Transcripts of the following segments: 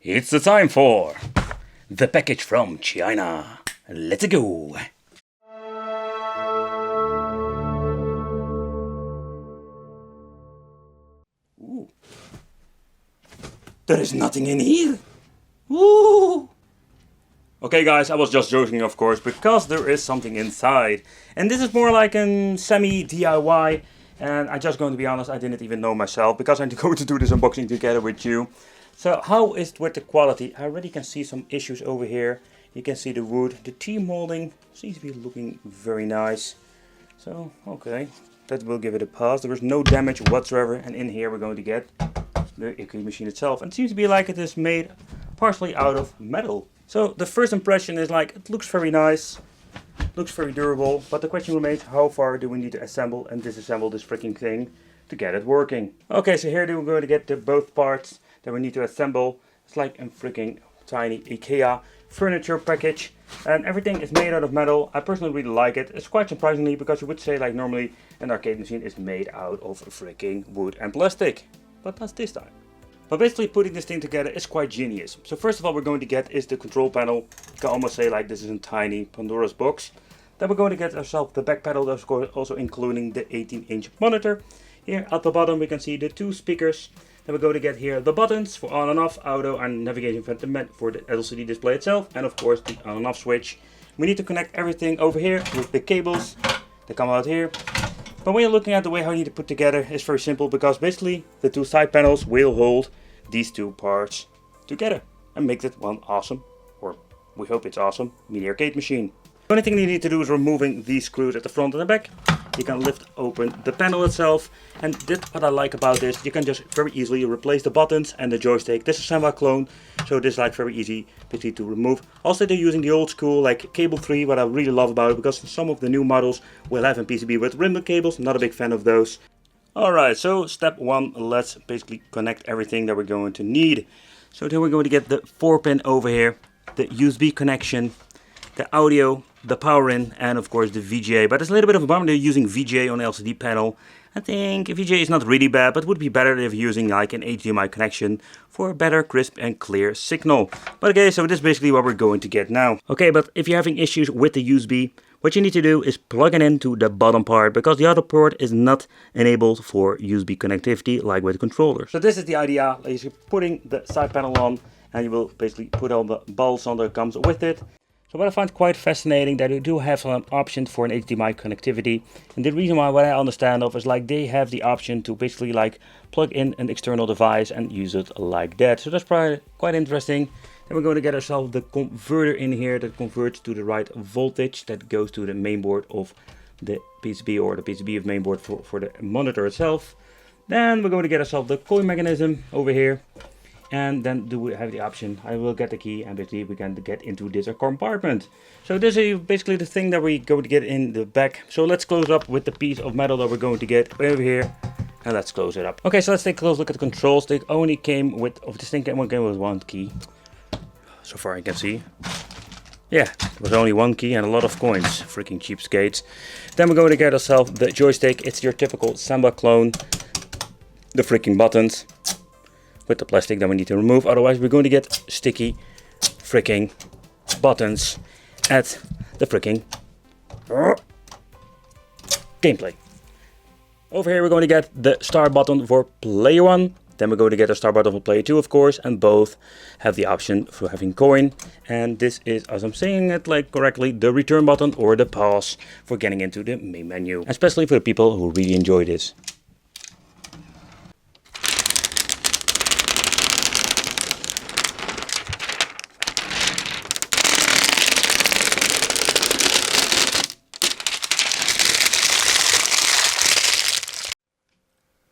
It's the time for the package from China. Let's go. Ooh. There is nothing in here. Ooh. Okay guys, I was just joking of course, because there is something inside. And this is more like a semi-DIY. And I'm just going to be honest, I didn't even know myself, because I'm going to do this unboxing together with you. So how is it with the quality? I already can see some issues over here. You can see the wood, the T-molding seems to be looking very nice. So, okay, that will give it a pass. There is no damage whatsoever. And in here we're going to get the arcade machine itself. And it seems to be like it is made partially out of metal. So the first impression is like, it looks very nice. Looks very durable, but the question remains, how far do we need to assemble and disassemble this freaking thing to get it working? Okay, so here we're going to get the both parts that we need to assemble. It's like a freaking tiny IKEA furniture package, and everything is made out of metal. I personally really like it. It's quite surprisingly, because you would say like normally an arcade machine is made out of freaking wood and plastic, but not this time. But basically putting this thing together is quite genius. So first of all, we're going to get is the control panel. You can almost say like this is a tiny Pandora's box. Then we're going to get ourselves the back panel, of course, also including the 18-inch monitor. Here at the bottom we can see the two speakers. Then we're going to get here the buttons for on and off, auto and navigation for the LCD display itself. And of course the on and off switch. We need to connect everything over here with the cables that come out here. But when you're looking at the way how you need to put together, it's very simple, because basically the two side panels will hold these two parts together and make it one awesome, or we hope it's awesome, mini arcade machine. The only thing you need to do is removing these screws at the front and the back. You can lift open the panel itself, and that's what I like about this. You can just very easily replace the buttons and the joystick. This is semi-clone, so this is like very easy basically to remove. Also they're using the old school like cable 3, what I really love about it, because some of the new models will have a PCB with ribbon cables. Not a big fan of those. Alright, so step 1, let's basically connect everything that we're going to need. So then we're going to get the 4-pin over here, the USB connection, the audio, the power in, and of course the VGA. But it's a little bit of a bummer they're using VGA on the LCD panel. I think VGA is not really bad, but would be better if you're using like an HDMI connection for a better, crisp and clear signal. But okay, so this is basically what we're going to get now. Okay, but if you're having issues with the USB, what you need to do is plug it into the bottom part, because the other port is not enabled for USB connectivity like with controllers. So this is the idea, is you're putting the side panel on, and you will basically put all the balls on that comes with it. So what I find quite fascinating, that you do have some options for an HDMI connectivity. And the reason why, what I understand of, is like they have the option to basically like plug in an external device and use it like that. So that's probably quite interesting. Then we're going to get ourselves the converter in here that converts to the right voltage that goes to the mainboard of the PCB, or the PCB of mainboard for the monitor itself. Then we're going to get ourselves the coil mechanism over here. And then do we have the option, I will get the key, and basically we can get into this compartment. So this is basically the thing that we're going to get in the back. So let's close up with the piece of metal that we're going to get over here. And let's close it up. Okay, so let's take a close look at the controls. They only came with, this thing came with one key. So far I can see. Yeah, there was only one key and a lot of coins. Freaking cheapskates. Then we're going to get ourselves the joystick. It's your typical Samba clone. The freaking buttons with the plastic that we need to remove, otherwise we're going to get sticky freaking buttons at the freaking gameplay. Over here we're going to get the start button for player 1, then we're going to get a start button for player 2 of course, and both have the option for having coin. And this is, as I'm saying it like correctly, the return button or the pause for getting into the main menu, especially for the people who really enjoy this.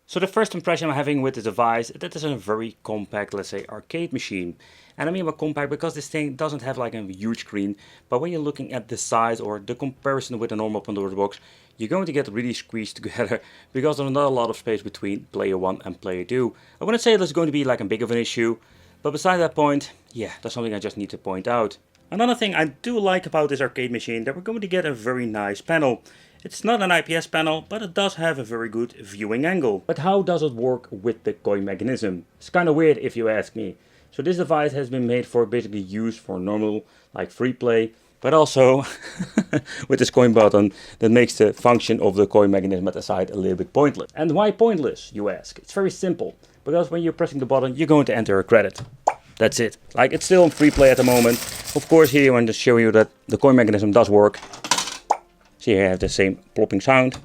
So the first impression I'm having with the device, that is a very compact, let's say, arcade machine. And I mean by compact because this thing doesn't have like a huge screen, but when you're looking at the size or the comparison with a normal Pandora's box, you're going to get really squeezed together because there's not a lot of space between player 1 and player 2. I wouldn't say that's going to be like a big of an issue, but beside that point, yeah, that's something I just need to point out. Another thing I do like about this arcade machine, that we're going to get a very nice panel. It's not an IPS panel, but it does have a very good viewing angle. But how does it work with the coin mechanism? It's kind of weird if you ask me. So this device has been made for basically use for normal, like free play, but also with this coin button that makes the function of the coin mechanism at the side a little bit pointless. And why pointless, you ask? It's very simple, because when you're pressing the button, you're going to enter a credit. That's it. Like, it's still in free play at the moment. Of course, here I want to show you that the coin mechanism does work. See, here I have the same plopping sound.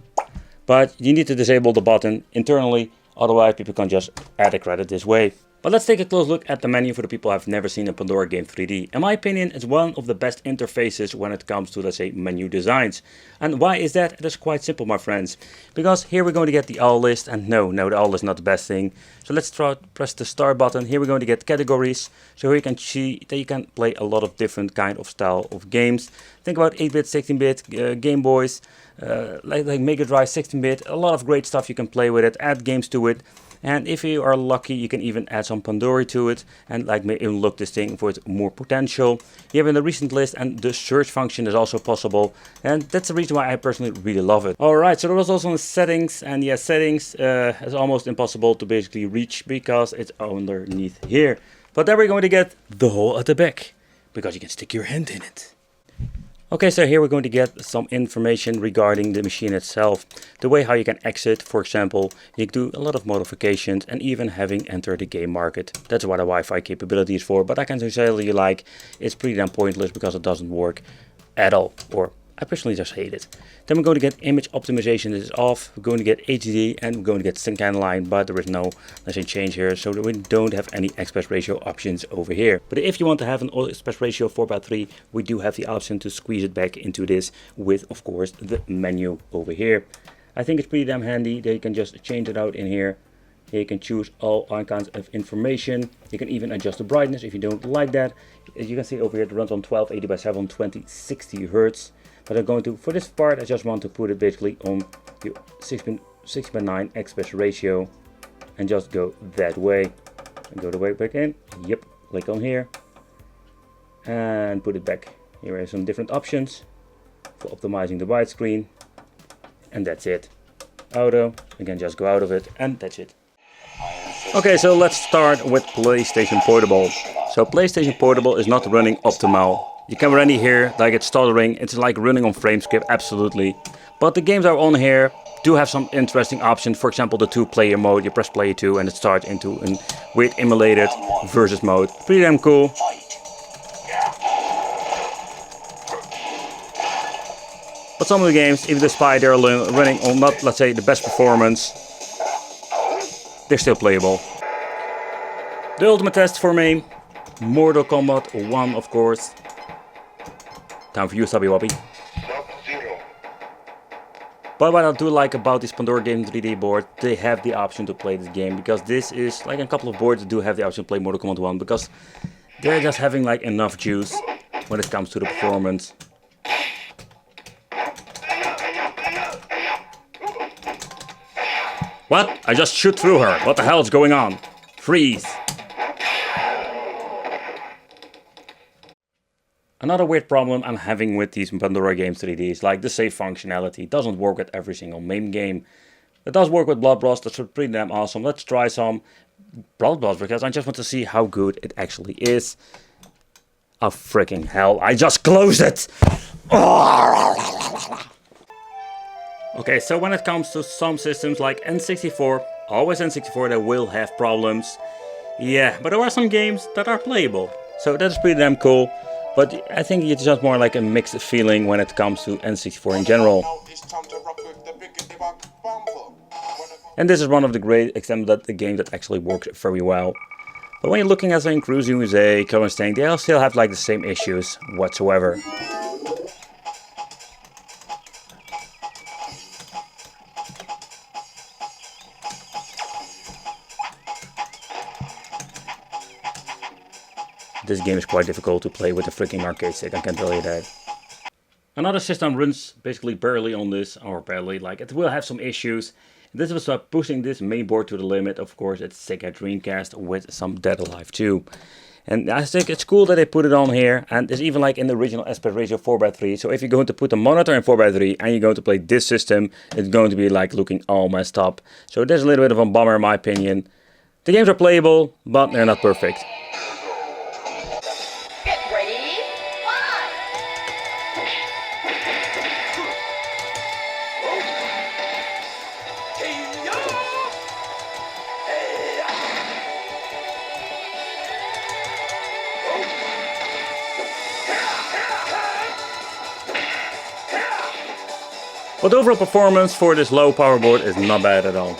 But you need to disable the button internally, otherwise people can just add a credit this way. But let's take a close look at the menu for the people who have never seen a Pandora game 3D. In my opinion, it's one of the best interfaces when it comes to, let's say, menu designs. And why is that? It is quite simple, my friends. Because here we're going to get the all list, and no, the all list is not the best thing. So let's press the start button. Here we're going to get categories. So here you can see that you can play a lot of different kind of style of games. Think about 8-bit, 16-bit, Game Boys, like Mega Drive 16-bit. A lot of great stuff you can play with it, add games to it. And if you are lucky, you can even add some Pandora to it and like even look this thing for its more potential. You have in the recent list, and the search function is also possible. And that's the reason why I personally really love it. Alright, so there was also in settings, and yeah, settings is almost impossible to basically reach because it's underneath here. But there we're going to get the hole at the back, because you can stick your hand in it. Okay, so here we're going to get some information regarding the machine itself. The way how you can exit, for example, you can do a lot of modifications and even having entered the game market. That's what a Wi-Fi capability is for, but I can tell you like, it's pretty damn pointless because it doesn't work at all, or I personally just hate it. Then we're going to get image optimization, this is off. We're going to get HD and we're going to get scanline, but there is no, let's say, change here, so that we don't have any aspect ratio options over here. But if you want to have an aspect ratio 4:3, we do have the option to squeeze it back into this with, of course, the menu over here. I think it's pretty damn handy that you can just change it out in here. Here you can choose all kinds of information. You can even adjust the brightness if you don't like that. As you can see over here, it runs on 1280 by 720, 60 Hertz. But I'm going to, for this part, I just want to put it basically on the 6:9 aspect ratio and just go that way. And go the way back in. Yep, click on here and put it back. Here are some different options for optimizing the widescreen, and that's it. Auto, again, just go out of it, and that's it. Okay, so let's start with PlayStation Portable. So PlayStation Portable is not running optimal. You can already hear like it's stuttering. It's like running on frame skip, absolutely. But the games that are on here do have some interesting options. For example, the 2-player mode. You press play 2 and it starts into a weird emulated versus mode. Pretty damn cool. But some of the games, even despite they're running on not, let's say, the best performance, they're still playable. The ultimate test for me, Mortal Kombat 1, of course. Time for you, Sabi Wabi. But what I do like about this Pandora Game 3D board, they have the option to play this game, because this is like a couple of boards that do have the option to play Mortal Kombat 1, because they're just having like enough juice when it comes to the performance. What? I just shoot through her. What the hell is going on? Freeze. Another weird problem I'm having with these Pandora Games 3D is like the save functionality. It doesn't work with every single main game. It does work with Blood Bros, that's pretty damn awesome. Let's try some Blood Bros because I just want to see how good it actually is. Oh freaking hell, I just closed it! Okay, so when it comes to some systems like N64, always N64, that will have problems. Yeah, but there are some games that are playable. So that's pretty damn cool. But I think it's just more like a mixed feeling when it comes to N64 in general. And this is one of the great examples that the game that actually works very well. But when you're looking at saying Cruise USA, Current Tank, they all still have like the same issues whatsoever. This game is quite difficult to play with a freaking arcade stick, I can tell you that. Another system runs basically barely on this, or barely, like it will have some issues. This was pushing this main board to the limit. Of course, it's Sega Dreamcast with some Dead Alive 2. And I think it's cool that they put it on here, and it's even like in the original aspect ratio 4:3. So if you're going to put the monitor in 4:3 and you're going to play this system, it's going to be like looking all messed up. So there's a little bit of a bummer in my opinion. The games are playable, but they're not perfect. But the overall performance for this low power board is not bad at all.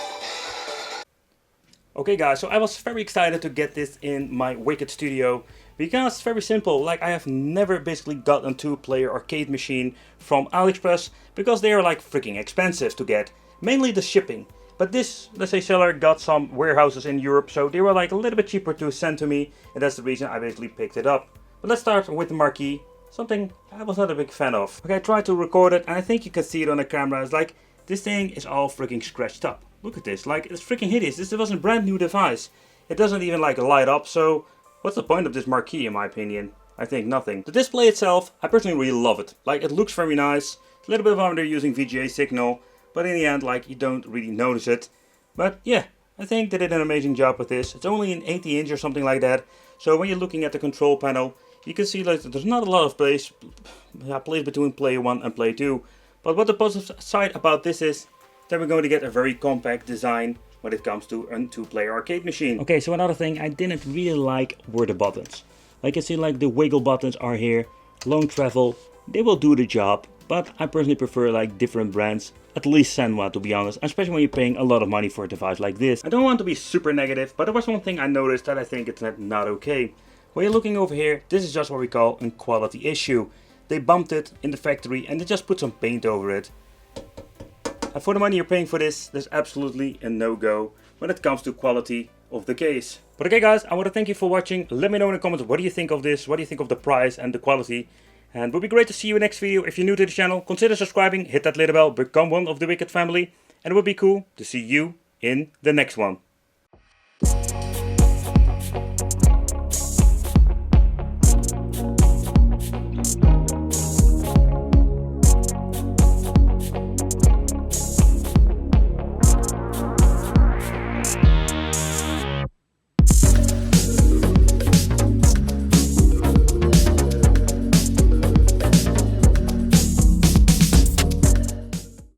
Okay guys, so I was very excited to get this in my Wicked studio because it's very simple. Like, I have never basically gotten a 2-player arcade machine from AliExpress because they are like freaking expensive to get. Mainly the shipping. But this, let's say, seller got some warehouses in Europe, so they were like a little bit cheaper to send to me, and that's the reason I basically picked it up. But let's start with the marquee, something I was not a big fan of. Okay, I tried to record it and I think you can see it on the camera. It's like, this thing is all freaking scratched up. Look at this, like, it's freaking hideous. This was a brand new device. It doesn't even like light up, so what's the point of this marquee in my opinion? I think nothing. The display itself, I personally really love it. Like, it looks very nice. It's a little bit of how they're using VGA signal, but in the end, like, you don't really notice it. But yeah, I think they did an amazing job with this. It's only an 80-inch or something like that. So when you're looking at the control panel, you can see like there's not a lot of place between player 1 and player 2. But what the positive side about this is that we're going to get a very compact design when it comes to a 2-player arcade machine. Okay, so another thing I didn't really like were the buttons. Like you see, like the wiggle buttons are here, long travel, they will do the job. But I personally prefer like different brands, at least Senwa to be honest, especially when you're paying a lot of money for a device like this. I don't want to be super negative, but there was one thing I noticed that I think it's not okay. When you're looking over here, this is just what we call a quality issue. They bumped it in the factory and they just put some paint over it. And for the money you're paying for this, there's absolutely a no-go when it comes to quality of the case. But okay guys, I want to thank you for watching. Let me know in the comments, what do you think of this? What do you think of the price and the quality? And it would be great to see you in the next video. If you're new to the channel, consider subscribing, hit that little bell, become one of the Wicked family. And it would be cool to see you in the next one.